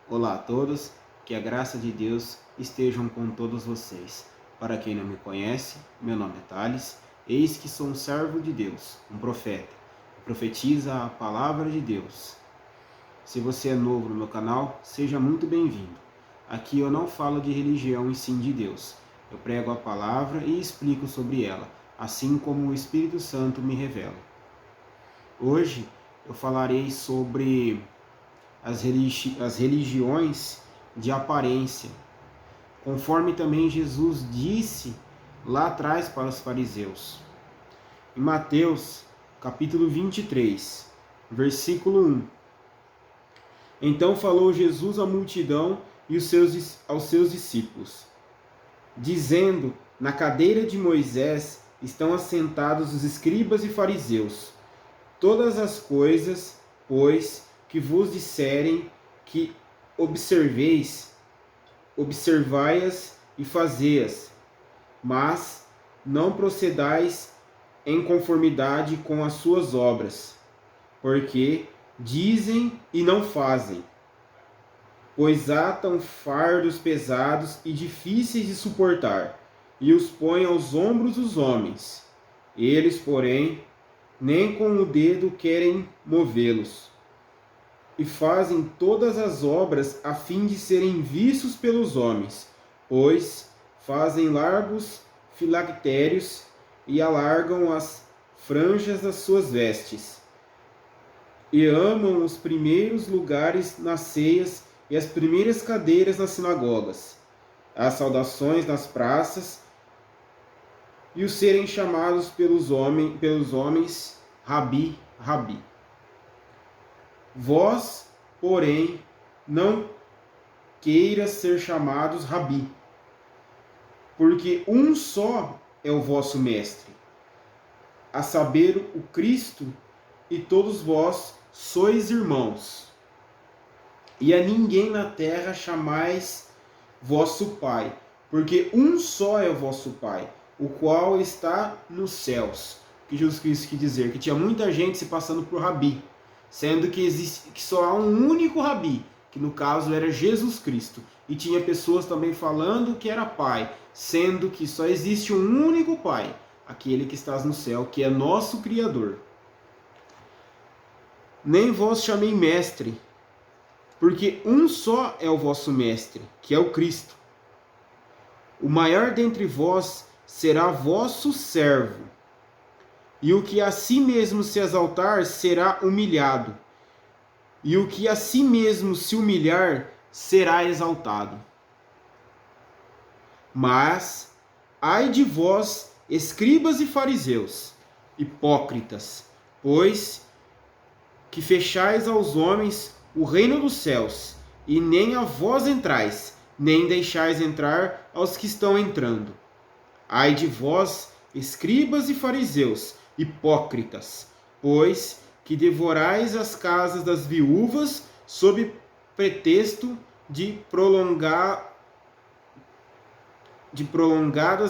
Olá a todos, que a graça de Deus estejam com todos vocês. Para quem não me conhece, meu nome é Thales, eis que sou um servo de Deus, um profeta, que profetiza a palavra de Deus. Se você é novo no meu canal, seja muito bem-vindo. Aqui eu não falo de religião e sim de Deus. Eu prego a palavra e explico sobre ela, assim como o Espírito Santo me revela. Hoje eu falarei sobre as religiões de aparência, conforme também Jesus disse lá atrás para os fariseus. Em Mateus, capítulo 23, versículo 1. Então falou Jesus à multidão e aos seus discípulos, dizendo: na cadeira de Moisés estão assentados os escribas e fariseus. Todas as coisas, pois, que vos disserem que observai-as e fazei-as, mas não procedais em conformidade com as suas obras, porque dizem e não fazem, pois atam fardos pesados e difíceis de suportar, e os põem aos ombros dos homens. Eles, porém, nem com o dedo querem movê-los, e fazem todas as obras a fim de serem vistos pelos homens, pois fazem largos filactérios e alargam as franjas das suas vestes, e amam os primeiros lugares nas ceias e as primeiras cadeiras nas sinagogas, as saudações nas praças e os serem chamados pelos homens Rabi, Rabi. Vós, porém, não queiras ser chamados Rabi, porque um só é o vosso mestre, a saber, o Cristo, e todos vós sois irmãos. E a ninguém na terra chamais vosso Pai, porque um só é o vosso Pai, o qual está nos céus. Que Jesus Cristo quis dizer que tinha muita gente se passando por Rabi, sendo que só há um único Rabi, que no caso era Jesus Cristo. E tinha pessoas também falando que era Pai, sendo que só existe um único Pai, aquele que está no céu, que é nosso Criador. Nem vós chamei mestre, porque um só é o vosso mestre, que é o Cristo. O maior dentre vós será vosso servo, e o que a si mesmo se exaltar será humilhado, e o que a si mesmo se humilhar será exaltado. Mas, ai de vós, escribas e fariseus, hipócritas, pois que fechais aos homens o reino dos céus, e nem a vós entrais, nem deixais entrar aos que estão entrando. Ai de vós, escribas e fariseus, hipócritas, pois que devorais as casas das viúvas sob pretexto de prolongadas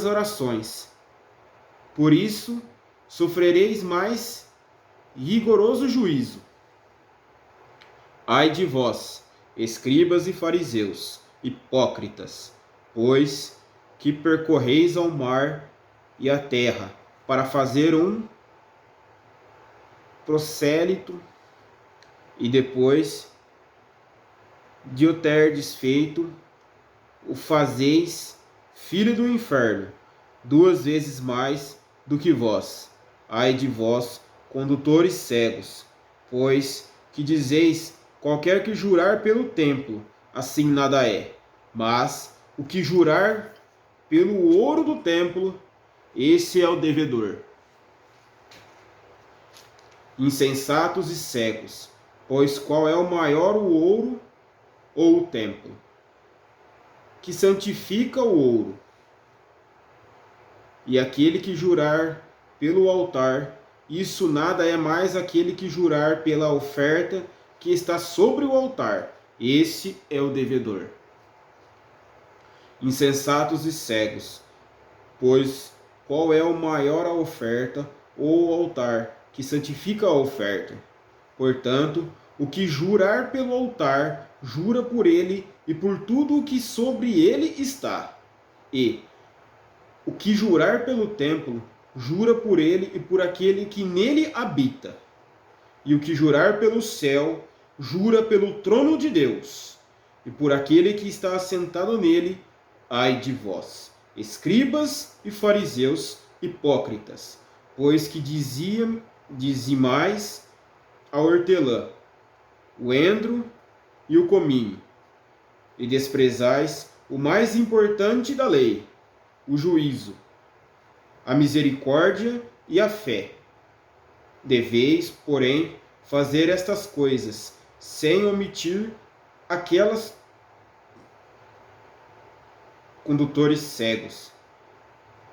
orações. Por isso, sofrereis mais rigoroso juízo. Ai de vós, escribas e fariseus, hipócritas, pois que percorreis ao mar e a terra para fazer um prosélito, e depois de o terdes feito, o fazeis filho do inferno, 2 vezes mais do que vós. Ai de vós, condutores cegos, pois que dizeis: qualquer que jurar pelo templo, assim nada é. Mas o que jurar pelo ouro do templo, esse é o devedor. Insensatos e cegos, pois qual é o maior, o ouro ou o templo? Que santifica o ouro. E aquele que jurar pelo altar, isso nada é mais aquele que jurar pela oferta que está sobre o altar. Esse é o devedor. Insensatos e cegos, pois qual é o maior, a oferta ou o altar que santifica a oferta? Portanto, O que jurar pelo altar, jura por ele e por tudo o que sobre ele está. E o que jurar pelo templo, jura por ele e por aquele que nele habita. E o que jurar pelo céu, jura pelo trono de Deus e por aquele que está assentado nele. Ai de vós, escribas e fariseus hipócritas, pois que dizimais a hortelã, o endro e o cominho, e desprezais o mais importante da lei, o juízo, a misericórdia e a fé. Deveis, porém, fazer estas coisas, sem omitir aquelas condutores cegos,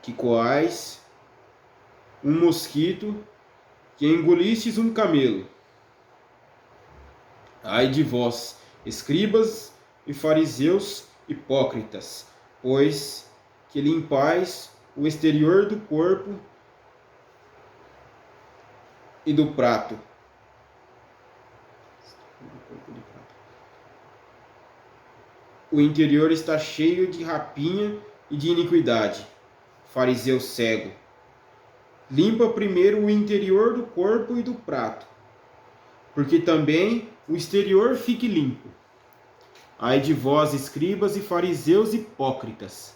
que coais um mosquito, que engolistes um camelo. Ai de vós, escribas e fariseus hipócritas, pois que limpais o exterior do corpo e do prato. O interior está cheio de rapinha e de iniquidade. Fariseu cego, limpa primeiro o interior do corpo e do prato, porque também o exterior fique limpo. Ai de vós, escribas e fariseus hipócritas,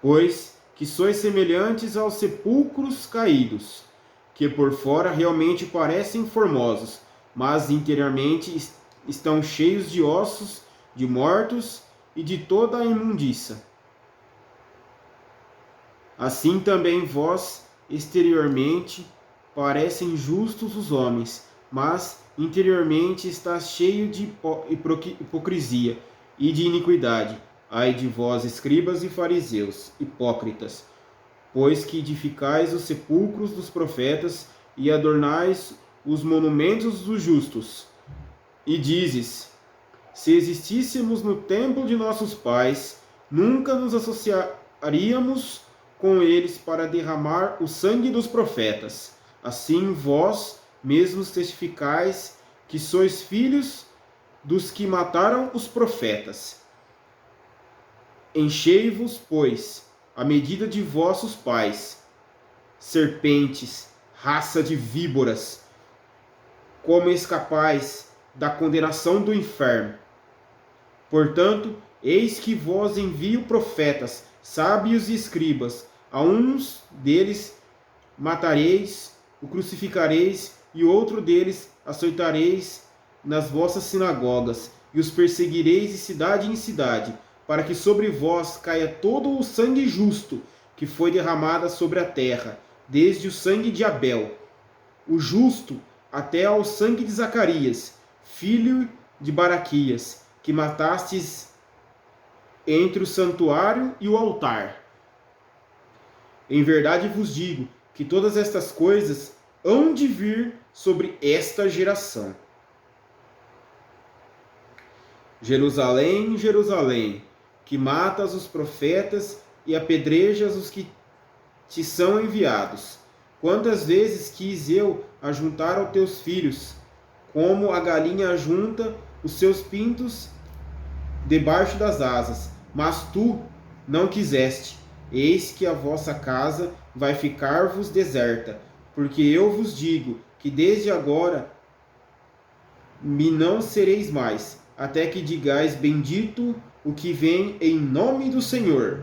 pois que sois semelhantes aos sepulcros caídos, que por fora realmente parecem formosos, mas interiormente estão cheios de ossos, de mortos e de toda a imundícia. Assim também vós, exteriormente, parecem justos os homens, mas interiormente está cheio de hipocrisia e de iniquidade. Ai de vós, escribas e fariseus, hipócritas, pois que edificais os sepulcros dos profetas e adornais os monumentos dos justos. E dizes: se existíssemos no templo de nossos pais, nunca nos associaríamos com eles para derramar o sangue dos profetas. Assim vós mesmos testificais que sois filhos dos que mataram os profetas. Enchei-vos, pois, a medida de vossos pais, serpentes, raça de víboras, como escapais da condenação do inferno. Portanto, eis que vos envio profetas, sábios e escribas. A uns deles matareis, o crucificareis, e outro deles açoitareis nas vossas sinagogas, e os perseguireis de cidade em cidade, para que sobre vós caia todo o sangue justo que foi derramado sobre a terra, desde o sangue de Abel, o justo, até ao sangue de Zacarias, filho de Baraquias, que matastes entre o santuário e o altar. Em verdade vos digo que todas estas coisas hão de vir sobre esta geração. Jerusalém, Jerusalém, que matas os profetas e apedrejas os que te são enviados. Quantas vezes quis eu ajuntar aos teus filhos, como a galinha ajunta os seus pintos debaixo das asas, mas tu não quiseste. Eis que a vossa casa vai ficar-vos deserta, porque eu vos digo que desde agora me não sereis mais, até que digais: bendito o que vem em nome do Senhor.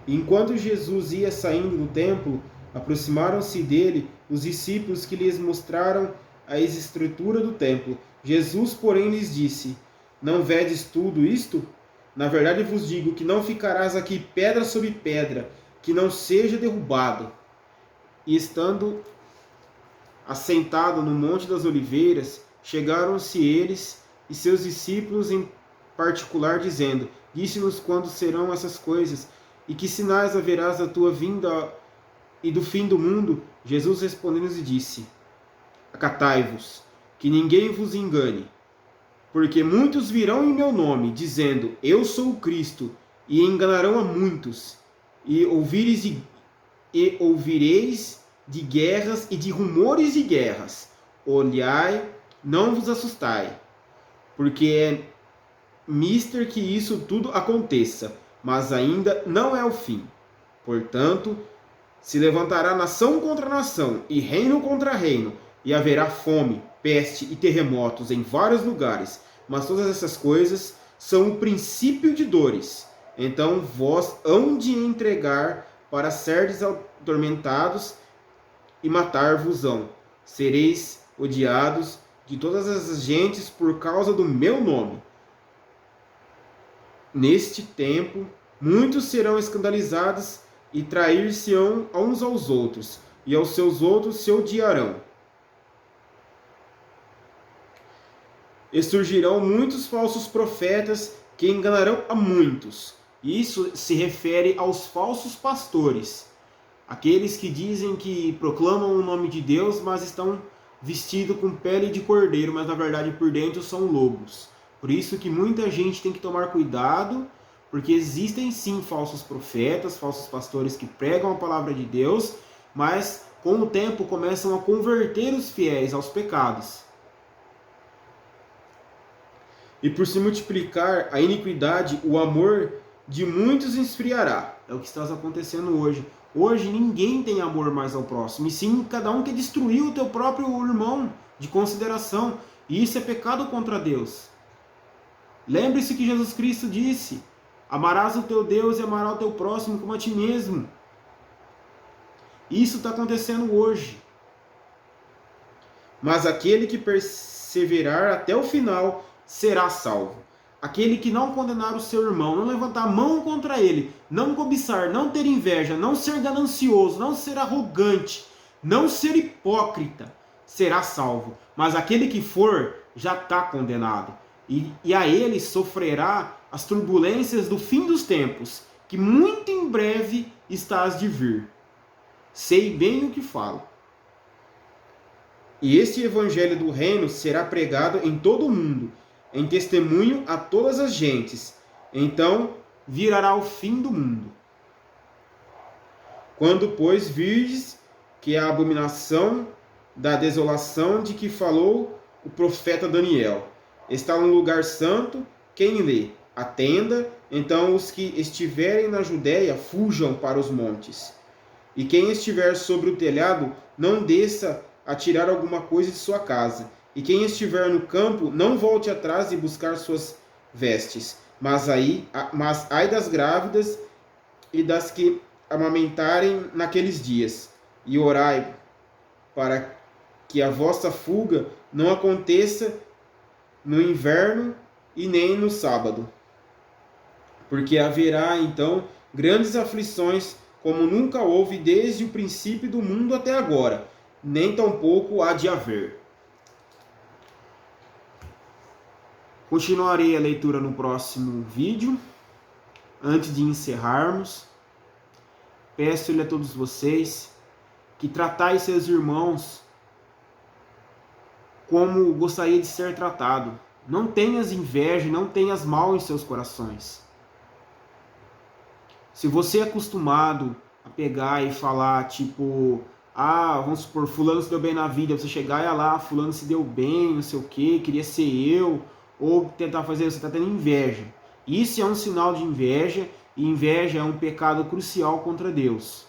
Enquanto Jesus ia saindo do templo, aproximaram-se dele os discípulos que lhes mostraram a estrutura do templo. Jesus, porém, lhes disse: não vedes tudo isto? Na verdade vos digo que não ficarás aqui pedra sobre pedra, que não seja derrubado. E estando assentado no Monte das Oliveiras, chegaram-se eles e seus discípulos em particular, dizendo: disse-nos quando serão essas coisas, e que sinais haverás da tua vinda e do fim do mundo? Jesus respondendo-lhes disse: acatai-vos, que ninguém vos engane, porque muitos virão em meu nome, dizendo: eu sou o Cristo, e enganarão a muitos. E ouvireis de guerras e de rumores de guerras. Olhai não vos assustai, porque é mister que isso tudo aconteça, mas ainda não é o fim. Portanto, se levantará nação contra nação e reino contra reino, e haverá fome, peste e terremotos em vários lugares, mas todas essas coisas são o princípio de dores. Então vós hão de entregar para serdes atormentados e matar-vos-ão. Sereis odiados de todas as gentes por causa do meu nome. Neste tempo, muitos serão escandalizados e trair-se-ão uns aos outros, e aos seus outros se odiarão. E surgirão muitos falsos profetas que enganarão a muitos. Isso se refere aos falsos pastores, aqueles que dizem que proclamam o nome de Deus, mas estão vestidos com pele de cordeiro, mas na verdade por dentro são lobos. Por isso que muita gente tem que tomar cuidado, porque existem sim falsos profetas, falsos pastores que pregam a palavra de Deus, mas com o tempo começam a converter os fiéis aos pecados. E por se multiplicar a iniquidade, o amor de muitos esfriará. É o que está acontecendo hoje. Hoje ninguém tem amor mais ao próximo, e sim cada um quer destruir o teu próprio irmão de consideração. E isso é pecado contra Deus. Lembre-se que Jesus Cristo disse: amarás o teu Deus e amarás o teu próximo como a ti mesmo. Isso está acontecendo hoje. Mas aquele que perseverar até o final será salvo. Aquele que não condenar o seu irmão, não levantar a mão contra ele, não cobiçar, não ter inveja, não ser ganancioso, não ser arrogante, não ser hipócrita, será salvo. Mas aquele que for, já está condenado. E a ele sofrerá as turbulências do fim dos tempos, que muito em breve estás de vir. Sei bem o que falo. E este evangelho do reino será pregado em todo o mundo, em testemunho a todas as gentes. Então virará o fim do mundo. Quando, pois, virdes que a abominação da desolação de que falou o profeta Daniel está no lugar santo, quem lê, atenda. Então os que estiverem na Judéia fujam para os montes. E quem estiver sobre o telhado, não desça a tirar alguma coisa de sua casa. E quem estiver no campo, não volte atrás e buscar suas vestes. Mas ai das grávidas e das que amamentarem naqueles dias. E orai para que a vossa fuga não aconteça no inverno e nem no sábado. Porque haverá então grandes aflições, como nunca houve desde o princípio do mundo até agora, nem tampouco há de haver. Continuarei a leitura no próximo vídeo. Antes de encerrarmos, peço-lhe a todos vocês que tratais seus irmãos como gostaria de ser tratado. Não tenhas inveja, não tenhas mal em seus corações. Se você é acostumado a pegar e falar, tipo, vamos supor, fulano se deu bem na vida, você chegar e lá, fulano se deu bem, não sei o que, queria ser eu, ou tentar fazer, você está tendo inveja. Isso é um sinal de inveja, e inveja é um pecado crucial contra Deus.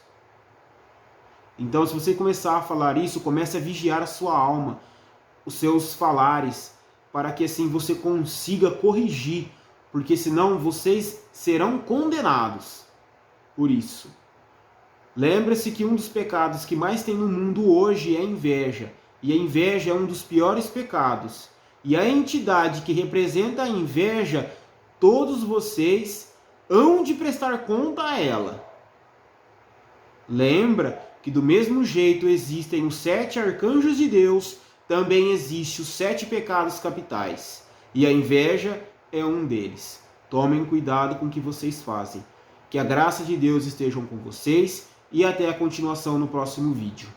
Então, se você começar a falar isso, comece a vigiar a sua alma, os seus falares, para que assim você consiga corrigir, porque senão vocês serão condenados por isso. Lembre-se que um dos pecados que mais tem no mundo hoje é a inveja, e a inveja é um dos piores pecados. E a entidade que representa a inveja, todos vocês hão de prestar conta a ela. Lembra que do mesmo jeito existem os 7 arcanjos de Deus, também existe os 7 pecados capitais. E a inveja é um deles. Tomem cuidado com o que vocês fazem. Que a graça de Deus esteja com vocês e até a continuação no próximo vídeo.